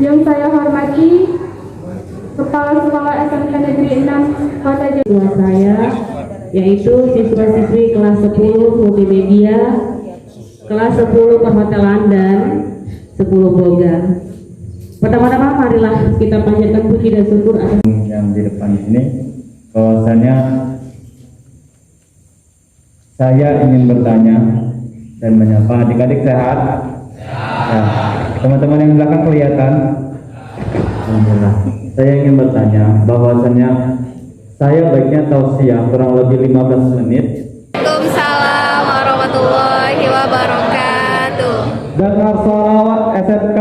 Yang saya hormati Kepala Sekolah SMK Negeri 6 Kota Jawa saya, yaitu siswa-siswi kelas 10 multimedia, kelas 10 perhotelan dan 10 boga. Pertama-tama marilah kita panjatkan puji dan syukur atas yang di depan ini, bahwasanya saya ingin bertanya dan menyapa adik-adik sehat. Ya, teman-teman yang belakang kelihatan. Alhamdulillah. Saya ingin bertanya bahwasanya saya baiknya tausiah kurang lebih 15 menit. Waalaikumsalam warahmatullahi wabarakatuh. Dengar sholawat SMK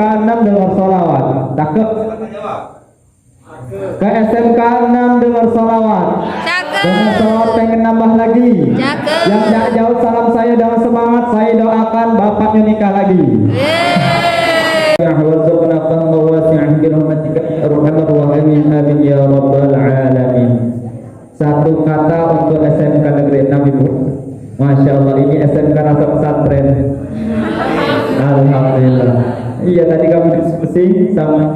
6 dengar sholawat. Cakep. Ke SMK 6 dengar sholawat. Cakep. Dengar sholawat pengen nambah lagi. Cakep. Yang tak jauh salam saya dengan semangat, saya doakan bapaknya nikah lagi. Ya warzuqna fahma wasi'an bi rahmatika arhamar rahimin amin ya rabbal alamin. Satu kata untuk SMK Negeri 6 Ibu. Masya Allah, ini SMK rasa pesantren. Alhamdulillah. Iya, tadi kami diskusi sama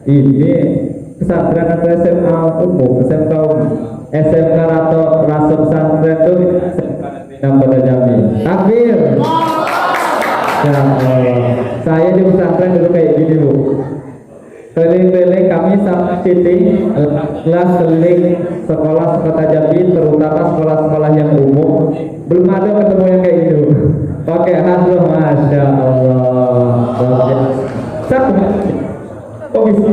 ini pesantren atau SMA umum, SMK atau rasa pesantren itu SMK Negeri 6 Jambi. Takbir. Ya Allah. Saya di pesantren dulu kayak gini Bu. Keliling-keliling kami sama Siti kelas keliling sekolah Kota Jambi, terutama sekolah-sekolah yang umum, belum ada ketemu yang kayak gitu. Pakai hadroh, masya Allah. Satu. Oh bisa.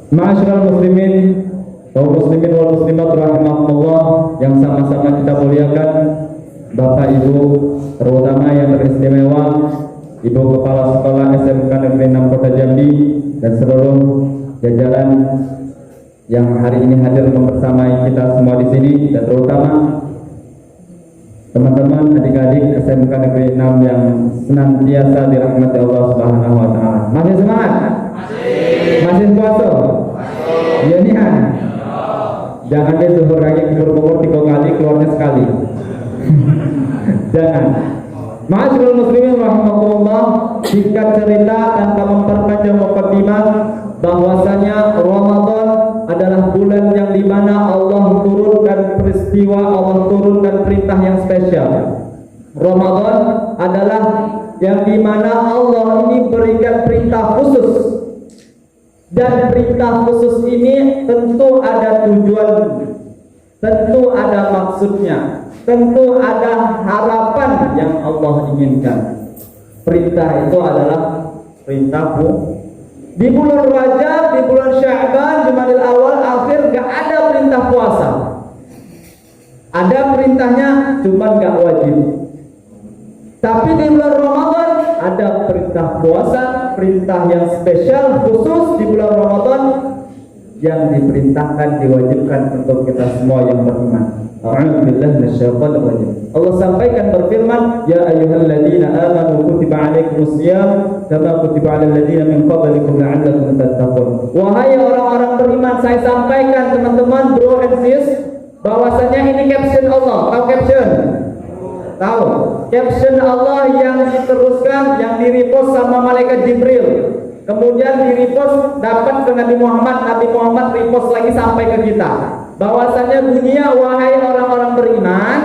Ma'asyiral muslimin, kaum muslimin wal muslimat rahimakumullah, yang sama-sama kita muliakan, Bapak Ibu terutama yang teristimewa, Ibu Kepala Sekolah SMK Negeri 6 Kota Jambi dan seluruh jajaran yang hari ini hadir membersamai kita semua di sini, dan terutama teman-teman adik-adik SMK Negeri 6 yang senantiasa dirahmati Allah Subhanahu wa taala. Masih semangat? Masih puasa? Iya nih. Jangan deh zuhur lagi kubur 3 kali, keluarnya sekali. Jangan. Ma'asyiral muslimin rahimakumullah, singkat cerita tanpa memperpanjang mukadimah, bahwasanya Ramadan adalah bulan yang dimana Allah turunkan peristiwa, Allah turunkan perintah yang spesial. Ramadan adalah yang dimana Allah ini berikan perintah khusus, dan perintah khusus ini tentu ada tujuan, tentu ada maksudnya, tentu ada harapan yang Allah inginkan. Perintah itu adalah perintah di bulan Rajab, di bulan Sya'ban, Jumadil Awal, akhir gak ada perintah puasa. Ada perintahnya, cuma gak wajib. Tapi di bulan Ramadan ada perintah puasa, perintah yang spesial khusus di bulan Ramadan yang diperintahkan, diwajibkan untuk kita semua yang beriman. A'udzubillahi minasyaitonir rajim. Allah sampaikan berfirman, ya ayyuhalladzina amanu kutiba alaikumusiyam kama kutiba alal ladzina min qablikum la'allakum tattaqun. Wahai orang-orang beriman, saya sampaikan teman-teman, bro and sis, bahwasanya ini caption Allah. Tahu caption? Tahu. Caption Allah yang diteruskan, yang di-repost sama malaikat Jibril. Kemudian di-repost dapat ke Nabi Muhammad, Nabi Muhammad repost lagi sampai ke kita. Bahwasanya bunyinya, wahai orang-orang beriman,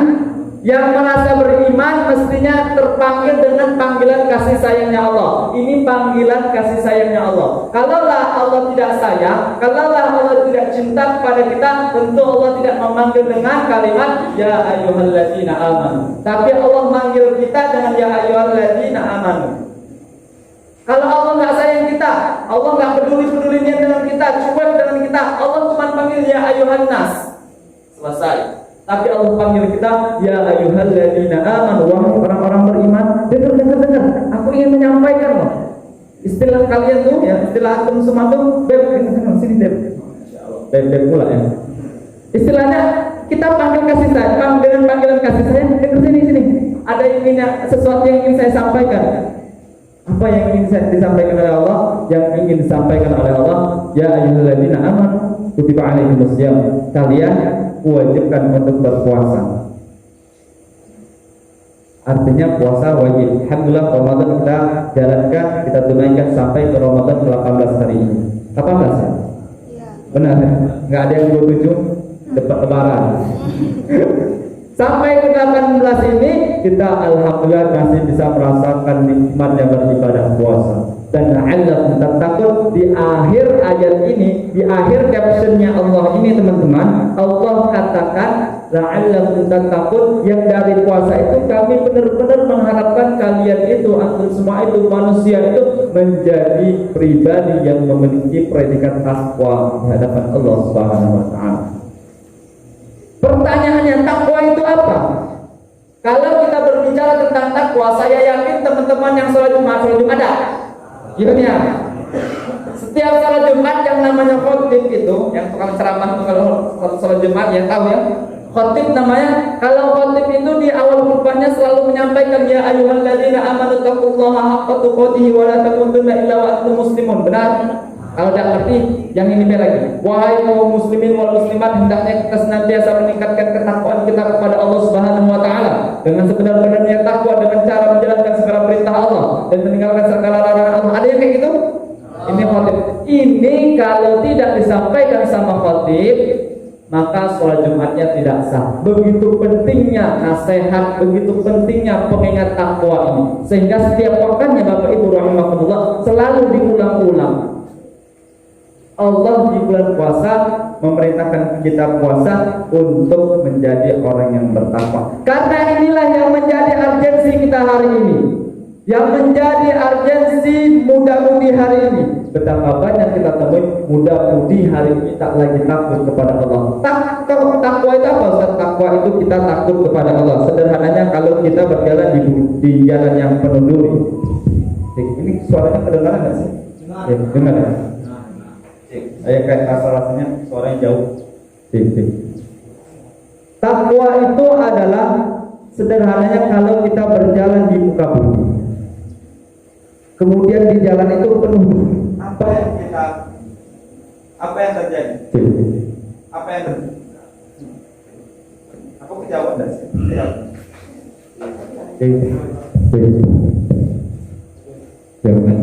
yang merasa beriman mestinya terpanggil dengan panggilan kasih sayangnya Allah. Ini panggilan kasih sayangnya Allah. Kalaulah Allah tidak sayang, kalaulah Allah tidak cinta kepada kita, tentu Allah tidak memanggil dengan kalimat ya ayyuhalladzina amanu. Tapi Allah manggil kita dengan ya ayyuhalladzina amanu. Kalau Allah nggak sayang kita, Allah nggak peduli-pedulinya dengan kita, cuek dengan kita, Allah cuma panggil ya ayyuhan nas. Selesai. Tapi Allah panggil kita ya ayyuhalladzina amanu, wahai orang-orang beriman. Dengar. Aku ingin menyampaikan loh. Istilah kalian tuh ya, istilah antum semua tuh, beb, sini beb. Beb pula ya. Istilahnya kita panggil kasih sayang, dengan panggilan kasih sayang, dengar sini. Ada sesuatu yang ingin saya sampaikan. Apa yang ingin disampaikan oleh Allah? Yang ingin disampaikan oleh Allah, ya ayyuhalladzina amanu kutiba alaikumusiyam, kalian wajibkan untuk berpuasa. Artinya puasa wajib. Alhamdulillah Ramadan kita jalankan, kita tunaikan sampai ke Ramadan ke-18 hari ini. 18 ya? Benar, nggak ada yang 27 depan lebaran. Sampai ke 18 ini kita alhamdulillah masih bisa merasakan nikmatnya beribadah puasa. Dan la'allakum tattaqun, di akhir ayat ini, di akhir captionnya Allah ini teman-teman, Allah katakan la'allakum tattaqun, yang dari puasa itu kami benar-benar mengharapkan kalian itu, antum semua itu, manusia itu menjadi pribadi yang memiliki predikat takwa di hadapan Allah Subhanahu wa taala. Pertanyaannya, takwa itu apa? Kalau kita berbicara tentang takwa, saya yakin teman-teman yang sholat Jumat ada. Gimana ya? Setiap sholat Jumat yang namanya khotib itu, yang tukang ceramah kalau sholat Jumat yang tahu ya, khotib namanya. Kalau khotib itu di awal khutbahnya selalu menyampaikan ya ayyuhalladzina amanu taqullaha haqqa tuqatih wa la tamutunna illa wa antum muslimun. Benar? Kalau tidak ngerti, yang ini lagi. Wahai kaum muslimin wal muslimat, hendaknya kita senantiasa meningkatkan ketakwaan kita kepada Allah Subhanahu wa taala dengan sebenar-benarnya takwa, dengan cara menjalankan segala perintah Allah dan meninggalkan segala larangan Allah. Ada yang kayak gitu? Ini khotib. Ini kalau tidak disampaikan sama khotib, maka sholat Jumatnya tidak sah. Begitu pentingnya nasihat, begitu pentingnya pengingat takwa ini, sehingga setiap pekannya Bapak Ibu rahimakumullah selalu diulang-ulang. Allah di bulan puasa memerintahkan kita puasa untuk menjadi orang yang bertakwa. Karena inilah yang menjadi urgensi kita hari ini, yang menjadi urgensi muda-mudi hari ini. Betapa banyak kita temui muda-mudi hari ini tak lagi takut kepada Allah. Takwa itu apa Ustaz? Takwa itu kita takut kepada Allah. Sederhananya kalau kita berjalan di jalan yang penuh duri. Ini suaranya kedengaran nggak sih? Ya, dengar ya? Saya kayak rasanya suaranya jauh. Takwa itu adalah sederhananya kalau kita berjalan di muka bumi, kemudian di jalan itu penuh. Apa yang terjadi? Apa yang terjadi? Aku kejauhan enggak sih? Jangan.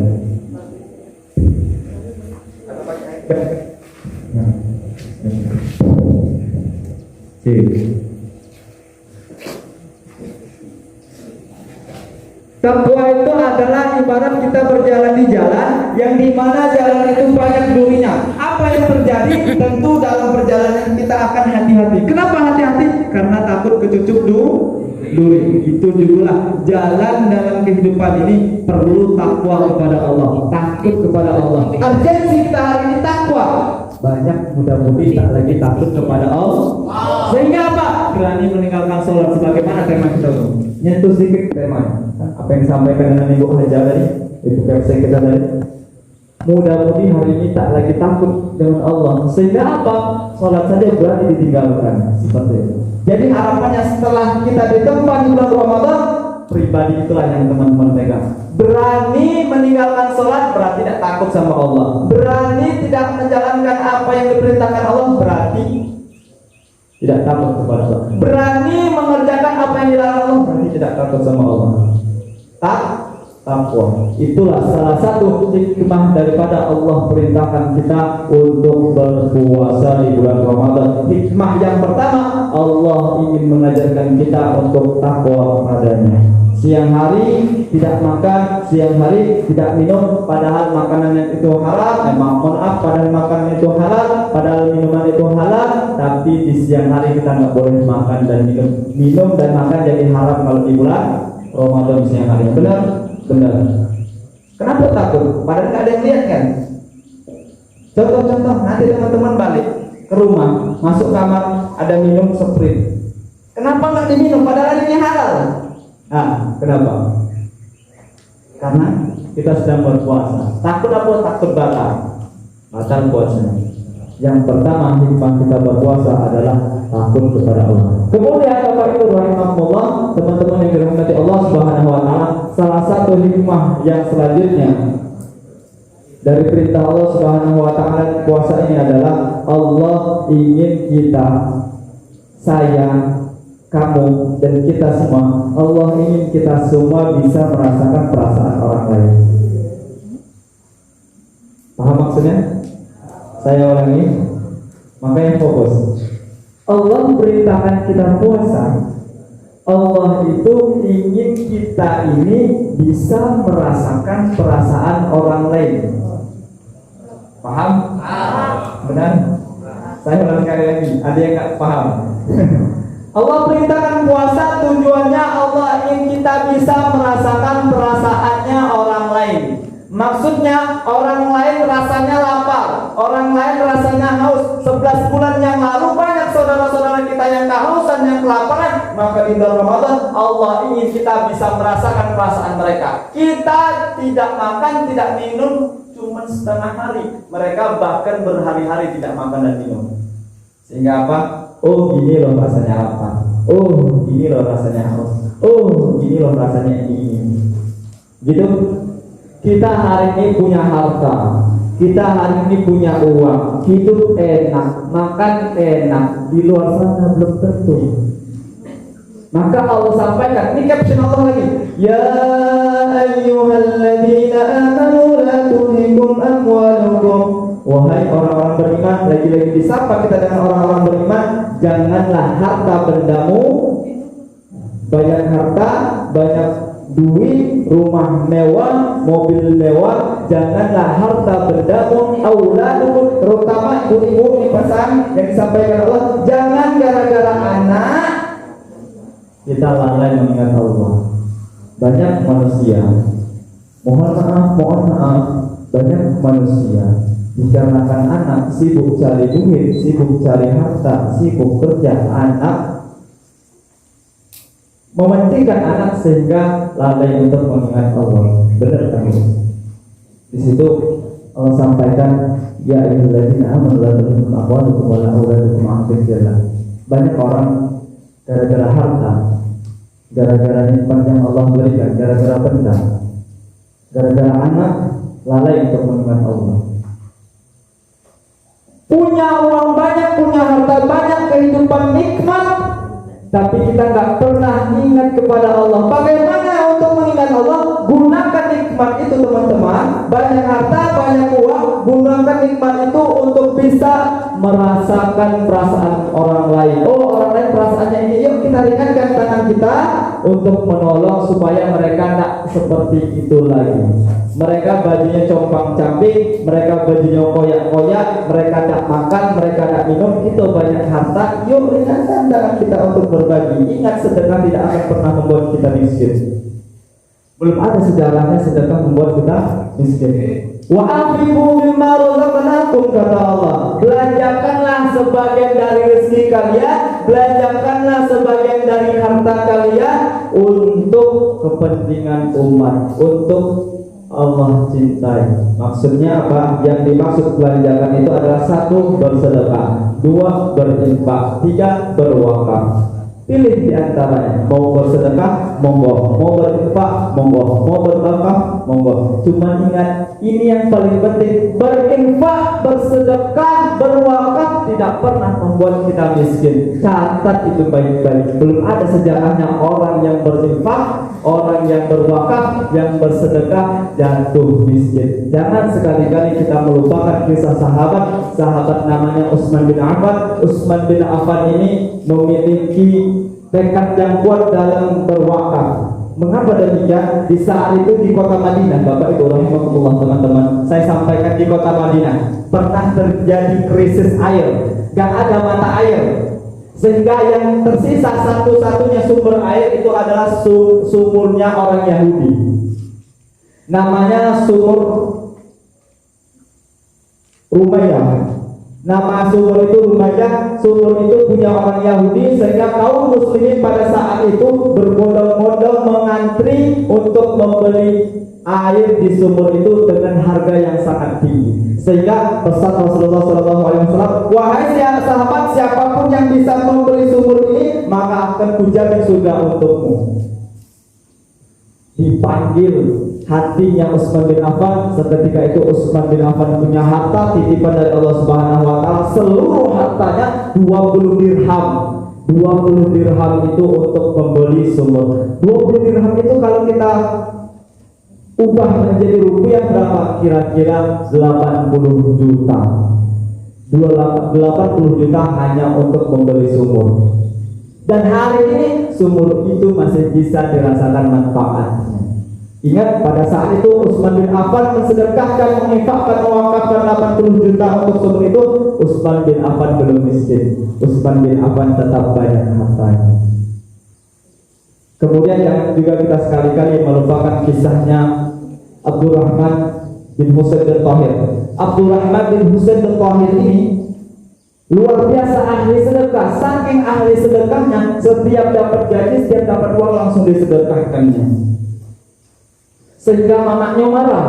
Takwa itu adalah ibarat kita berjalan di jalan yang dimana jalan itu banyak durinya. Apa yang terjadi? Tentu dalam perjalanan kita akan hati-hati. Kenapa hati-hati? Karena takut kecucuk duri. Itu juga jalan dalam kehidupan ini perlu takwa kepada Allah, takut kepada Allah. Urgensi kita hari ini takwa. Banyak muda-mudi tak lagi takut kepada Allah. Sehingga apa? Berani meninggalkan sholat sebagaimana tema kita. Nyentuh sedikit tema. Apa yang disampaikan dengan Ibu Haja tadi, Ibu Kapsen kita tadi. Muda-mudi hari ini tak lagi takut dengan Allah. Sehingga apa? Sholat saja berani ditinggalkan. Seperti itu. Jadi harapannya setelah kita ditempa di bulan Ramadan, pribadi itulah yang teman-teman pegang. Berani meninggalkan sholat berarti tidak takut sama Allah. Berani tidak menjalankan apa yang diperintahkan Allah berarti tidak takut kepada Allah. Berani mengerjakan apa yang dilarang Allah berarti tidak takut sama Allah. Takwa. Itulah salah satu hikmah daripada Allah perintahkan kita untuk berpuasa di bulan Ramadan. Hikmah yang pertama, Allah ingin mengajarkan kita untuk takwa padanya. Siang hari tidak makan, siang hari tidak minum, padahal makanan itu halal. Padahal makanan itu halal, padahal minuman itu halal. Tapi di siang hari kita nggak boleh makan dan minum dan makan jadi haram kalau di bulan Ramadan siang hari. Benar? Kenapa takut? Padahal nggak ada yang lihat kan? Contoh-contoh, nanti teman-teman balik ke rumah, masuk kamar, ada minum Sprite. Kenapa nggak diminum? Padahal ini halal. Kenapa? Karena kita sedang berpuasa. Takut apa? Takut batal puasanya. Yang pertama hikmah kita berpuasa adalah takut kepada Allah. Kemudian Bapak Ibu rahimahullah, teman-teman yang dirahmati Allah Subhanahu wa taala, salah satu hikmah yang selanjutnya dari perintah Allah Subhanahu wa taala puasa ini adalah Allah ingin kita sayang, kamu dan kita semua, Allah ingin kita semua bisa merasakan perasaan orang lain. Paham maksudnya? Saya ulangi, makanya fokus. Allah perintahkan kita puasa. Allah itu ingin kita ini bisa merasakan perasaan orang lain. Paham? Benar? Saya ulang sekali lagi, ada yang nggak paham? Allah perintahkan puasa, tujuannya Allah ingin kita bisa merasakan perasaannya orang lain. Maksudnya orang lain rasanya lapar, orang lain rasanya haus. 11 bulan yang lalu banyak saudara-saudara kita yang kehausan, yang kelaparan. Maka di bulan Ramadan Allah ingin kita bisa merasakan perasaan mereka. Kita tidak makan, tidak minum cuma setengah hari. Mereka bahkan berhari-hari tidak makan dan minum. Sehingga apa? Oh, gini loh rasanya lapar. Oh, gini loh rasanya haus. Oh, gini loh rasanya ini. Gitu. Kita hari ini punya harta, kita hari ini punya uang, hidup enak, makan enak, di luar sana belum tentu. Maka Allah sampaikan, ini caption Allah lagi, ya ayyuhalladzina amanu la tulhikum amwalukum. Wahai orang-orang beriman, lagi-lagi disapa kita dengan orang-orang beriman, janganlah harta bendamu, banyak harta, banyak duit, rumah mewah, mobil mewah, janganlah harta bendamu, auladukum, terutama ibu-ibu, ini pesan yang disampaikan Allah, jangan gara-gara anak kita lalai mengingat Allah. Banyak manusia, mohon maaf, banyak manusia dikarenakan anak sibuk cari duit, sibuk cari harta, sibuk kerja, anak mementingkan anak sehingga lalai untuk mengingat Allah. Benar kan? Di situ Allah sampaikan, ya ayyuhalladzina amanu la tulhikum amwalukum wa la auladukum an dzikrillah. Banyak orang gara-gara harta, gara-gara nikmat yang Allah berikan, gara-gara benda, gara-gara anak lalai untuk mengingat Allah. Punya uang banyak, punya harta banyak, kehidupan nikmat, tapi kita nggak pernah ingat kepada Allah. Bagaimana untuk mengingat Allah? Gunakan nikmat itu teman-teman. Banyak harta, banyak uang, gunakan nikmat itu untuk bisa merasakan perasaan orang lain. Oh, orang lain perasaannya ini, yuk kita ringankan tangan kita untuk menolong supaya mereka tidak seperti itu lagi. Mereka bajunya compang-camping, mereka bajunya koyak-koyak, mereka tidak makan, mereka tidak minum, itu banyak harta. Yuk ringankan tangan kita untuk berbagi. Ingat, sedekah tidak akan pernah membuat kita miskin. Belum ada sejarahnya sedekah membuat kita miskin. Wa anfiqu mimma razaqnakum, kata Allah. Belanjakanlah sebagian dari rezeki kalian, belanjakanlah sebagian dari harta kalian untuk kepentingan umat, untuk Allah cintai. Maksudnya apa? Yang dimaksud belanjakan itu adalah 1, bersedekah, 2, berinfak, 3, berwakaf. Pilih di antaranya, mau bersedekah, monggo, mau berinfak, monggo, mau berwakaf, monggo. Cuma ingat, ini yang paling penting, berinfak, bersedekah, berwakaf tidak pernah membuat kita miskin. Catat itu baik-baik. Belum ada sejarahnya orang yang berinfak, orang yang berwakaf, yang bersedekah jatuh miskin. Jangan sekali-kali kita melupakan kisah sahabat namanya Utsman bin Affan. Utsman bin Affan ini memiliki tekad yang kuat dalam berwakaf. Mengapa demikian? Di saat itu di kota Madinah, Bapak Ibu rahimakumullah teman-teman, saya sampaikan di kota Madinah pernah terjadi krisis air, gak ada mata air, sehingga yang tersisa satu-satunya sumber air itu adalah sumurnya orang Yahudi. Namanya sumur Rumayyah. Nama sumur itu Rumayyah. Sumur itu punya orang Yahudi, sehingga kaum muslimin pada saat itu berbondong-bondong mengantri untuk membeli air di sumur itu dengan harga yang sangat tinggi. Sehingga pesan Rasulullah SAW, wahai sahabat, siapapun yang bisa membeli sumur ini, maka akan kujamin surga untukmu. Dipanggil hatinya Utsman bin Affan. Seketika itu Utsman bin Affan punya harta titipan dari Allah Subhanahu wa taala, seluruh hartanya 20 dirham. 20 dirham itu untuk membeli sumur. 20 dirham itu kalau kita ubah menjadi rupiah berapa? Kira-kira 80 juta. 80 juta hanya untuk membeli sumur. Dan hari ini sumur itu masih bisa dirasakan manfaatnya. Ingat pada saat itu Utsman bin Affan mensedekahkan, menginfakkan, mewakafkan 80 juta untuk sumur itu. Utsman bin Affan belum miskin. Utsman bin Affan tetap banyak hartanya. Kemudian yang juga kita sekali-kali melupakan kisahnya Abdurrahman bin Husain bin Thahir. Abdurrahman bin Husain bin Thahir ini luar biasa ahli sedekah. Saking ahli sedekahnya, setiap dapat gaji, setiap dapat uang langsung disedekahkannya. Sehingga mamaknya marah.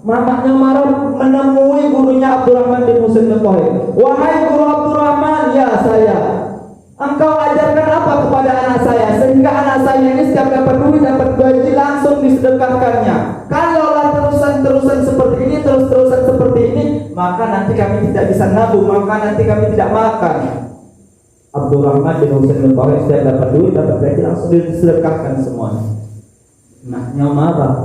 Mamaknya marah menemui gurunya Abdurrahman bin Husain bin Thahir. Wahai guru Abdurrahman, ya saya, engkau ajarkan apa kepada anak saya sehingga anak saya ini setiap dapat duit, dapat gaji langsung disedekahkannya. Kalaulah terusan seperti ini, terus-terusan seperti ini, maka nanti kami tidak bisa nabung, maka nanti kami tidak makan. Abdurrahman bin Husain bin Thahir setiap dapat duit, dapat gaji langsung disedekahkan semuanya. Anaknya marah.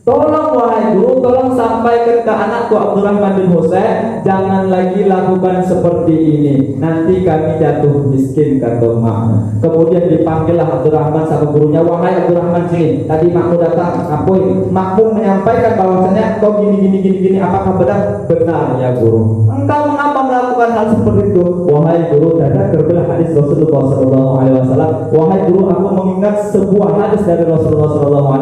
Tolong wahai guru, tolong sampaikan ke anakku Abdurrahman bin Husain, jangan lagi lakukan seperti ini, nanti kami jatuh miskin, kata mak. Kemudian dipanggillah Abdurrahman sama gurunya. Wahai Abdurrahman, sini, tadi makmu datang, ngapain? Makmu menyampaikan bahwasanya kau gini, apakah benar? Benar ya guru. Engkau mengapa melakukan hal seperti itu? Wahai guru, dan terbelah hadis Rasulullah SAW. Wahai guru, aku mengingat sebuah hadis dari Rasulullah SAW.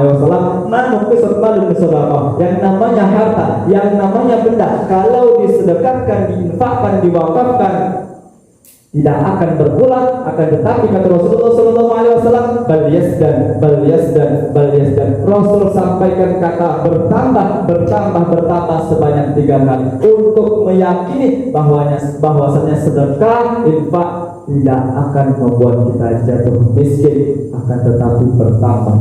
Yang namanya harta, yang namanya benda, kalau disedekahkan, diinfakkan, diwakafkan, tidak akan berkurang, akan tetapi kata Rasulullah SAW, bal yasdan. Rasul sampaikan kata bertambah sebanyak 3 kali untuk meyakini bahwasanya sedekah, infak tidak akan membuat kita jatuh miskin, akan tetapi bertambah.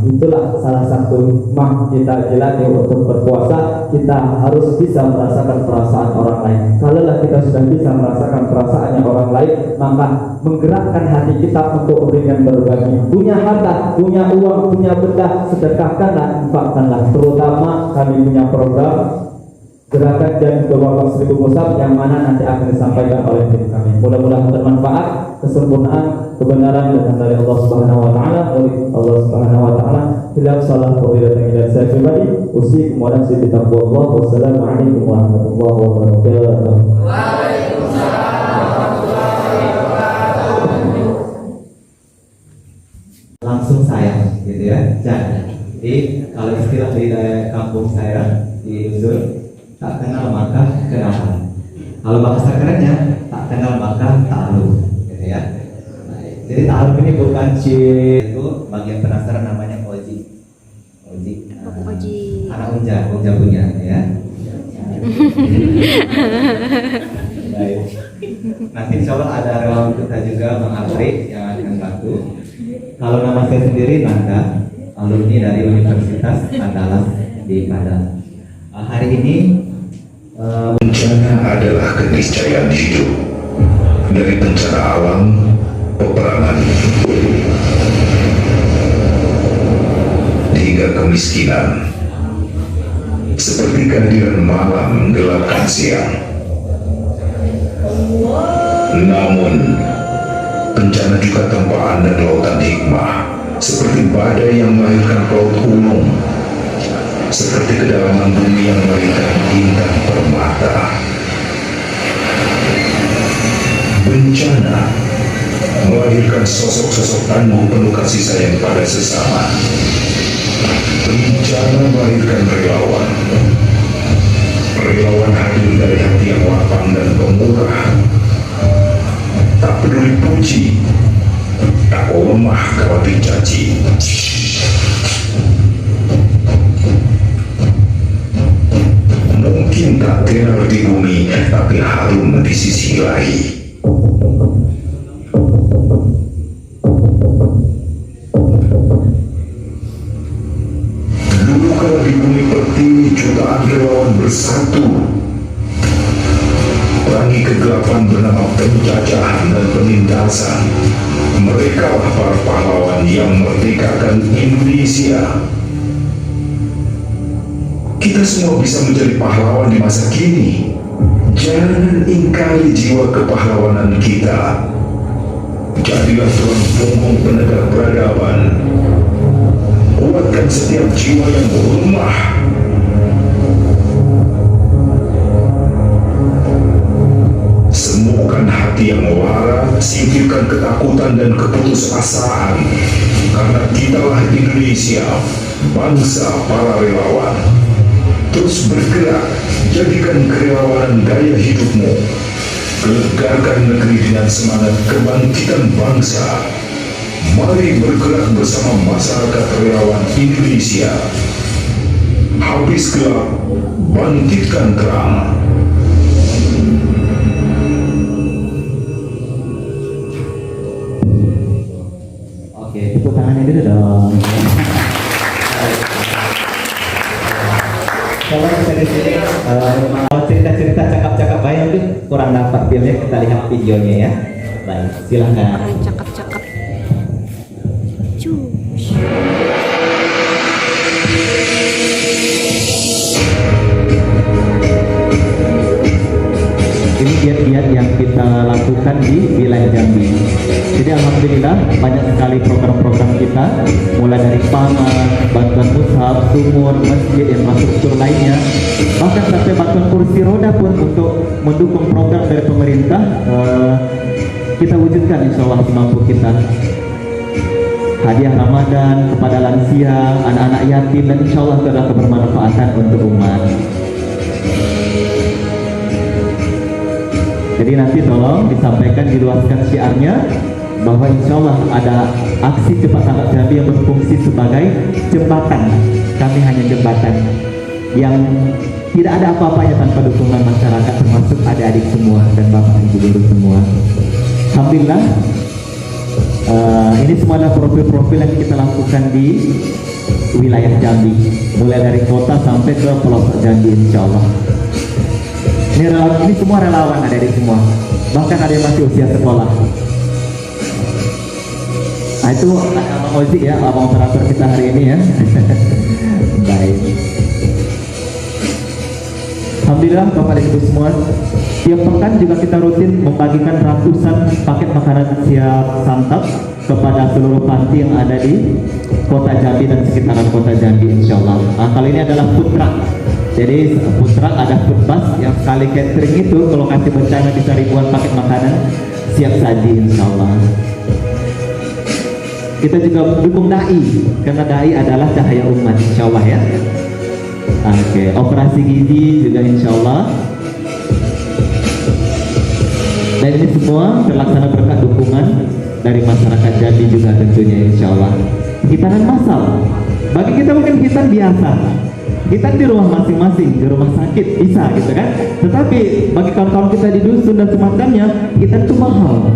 Itulah salah satu hikmah kita jalani untuk berpuasa. Kita harus bisa merasakan perasaan orang lain. Kalaulah kita sudah bisa merasakan perasaannya orang lain, maka menggerakkan hati kita untuk ringan berbagi. Punya harta, punya uang, punya benda, sedekahkanlah, infakkanlah. Terutama kami punya program gerakan dan wakaf 1000 musab yang mana nanti akan disampaikan oleh tim kami. Mudah-mudahan bermanfaat. Kesempurnaan kebenaran datang dari Allah Subhanahu wa taala, dari Allah Subhanahu wa taala. Bila salah fadilah yang saya pribadi, usikum wa nafsi bi taqwallah. Wassalamualaikum warahmatullahi wabarakatuh. Waalaikumsalam warahmatullahi wabarakatuh. Langsung sayang gitu ya. Jadi kalau istilah di kampung saya di Usul, tak kenal maka kenalan. Kalau bahasa kerennya, tak kenal maka takluk, gitu ya. Jadi takluk ini bukan itu bagian penasaran namanya oji. Anak unja punya ya. Baik. Nanti insya Allah ada relawan kita juga Bang Afri yang akan bantu. Kalau nama saya sendiri Nanda, alumni dari Universitas Andalas di Padang. Hari ini bencana adalah keniscayaan hidup. Dari bencana alam, peperangan, hingga kemiskinan, seperti kehadiran malam menggelapkan siang. Namun bencana juga tempaan dan lautan hikmah, seperti badai yang melahirkan laut ulung, seperti kedalaman bumi yang melahirkan bintang permata. Bencana melahirkan sosok-sosok tangguh penuh kasih sayang pada sesama. Bencana melahirkan relawan. Relawan hadir dari hati yang lapang dan pemurah. Tak peduli puji, tak lemah kalau dicaci. Mungkin tak tenar di bumi, tapi harum di sisi lain. Dulu kala di bumi pertiwi jutaan relawan bersatu, perangi kegelapan bernama penjajahan dan penindasan. yang merdekakan Indonesia. Kita semua bisa menjadi pahlawan di masa kini. Jangan ingkari jiwa kepahlawanan kita. Jadilah tulang punggung penegak peradaban. Kuatkan setiap jiwa yang lemah. Sembuhkan hati yang lara, singkirkan ketakutan dan keputusasaan. Karena kitalah Indonesia, bangsa para relawan. Terus bergerak, jadikan kerelawanan gaya hidupmu. Gelegarkan negeri dengan semangat kebangkitan bangsa. Mari bergerak bersama masyarakat relawan Indonesia. Habis gelap, bangkitkan terang. Oke, tepuk tangannya dulu dong. Kalau kita di sini mau cerita-cerita cakap-cakap baik itu kurang dapat filmnya, kita lihat videonya ya. Baik, silahkan. Cakep-cakep. Cus. Ini giat-giat yang kita lakukan di wilayah Jambi. Jadi alhamdulillah banyak sekali program-program kita, mulai dari pangan, bantuan mushaf, sumur, masjid, infrastruktur lainnya, bahkan sampai bantuan kursi roda pun untuk mendukung program dari pemerintah kita wujudkan insya Allah semampu kita. Hadiah Ramadan kepada lansia, anak-anak yatim, dan insya Allah itu adalah kebermanfaatan untuk umat. Jadi nanti tolong disampaikan, diluaskan syiarnya bahwa insya Allah ada aksi cepat tanggap Jambi yang berfungsi sebagai jembatan. Kami hanya jembatan yang tidak ada apa-apanya tanpa dukungan masyarakat, termasuk adik-adik semua dan bapak ibu guru semua. Alhamdulillah, ini semua adalah profil-profil yang kita lakukan di wilayah Jambi, mulai dari kota sampai ke pelosok Jambi insya Allah. Ini semua relawan, adik-adik semua, bahkan ada yang masih usia sekolah. Nah itu Abang Ozi ya, abang operator kita hari ini ya. Baik. Alhamdulillah Bapak dan Ibu semua, tiap pekan juga kita rutin membagikan ratusan paket makanan siap santap kepada seluruh panti yang ada di kota Jambi dan sekitaran kota Jambi insya Allah. Nah, kali ini adalah food truck. Jadi food truck ada food bus yang sekali catering itu ke lokasi bencana bisa ribuan paket makanan siap saji insya Allah. Kita juga dukung dai, karena dai adalah cahaya umat insya Allah ya. Oke, operasi gizi juga insya Allah. Dan ini semua terlaksana berkat dukungan dari masyarakat Jambi juga tentunya insya Allah. Hitanan massal, bagi kita mungkin hitan biasa, hitan di rumah masing-masing, di rumah sakit bisa gitu kan. Tetapi bagi kawan-kawan kita di dusun dan semacamnya, hitan itu mahal.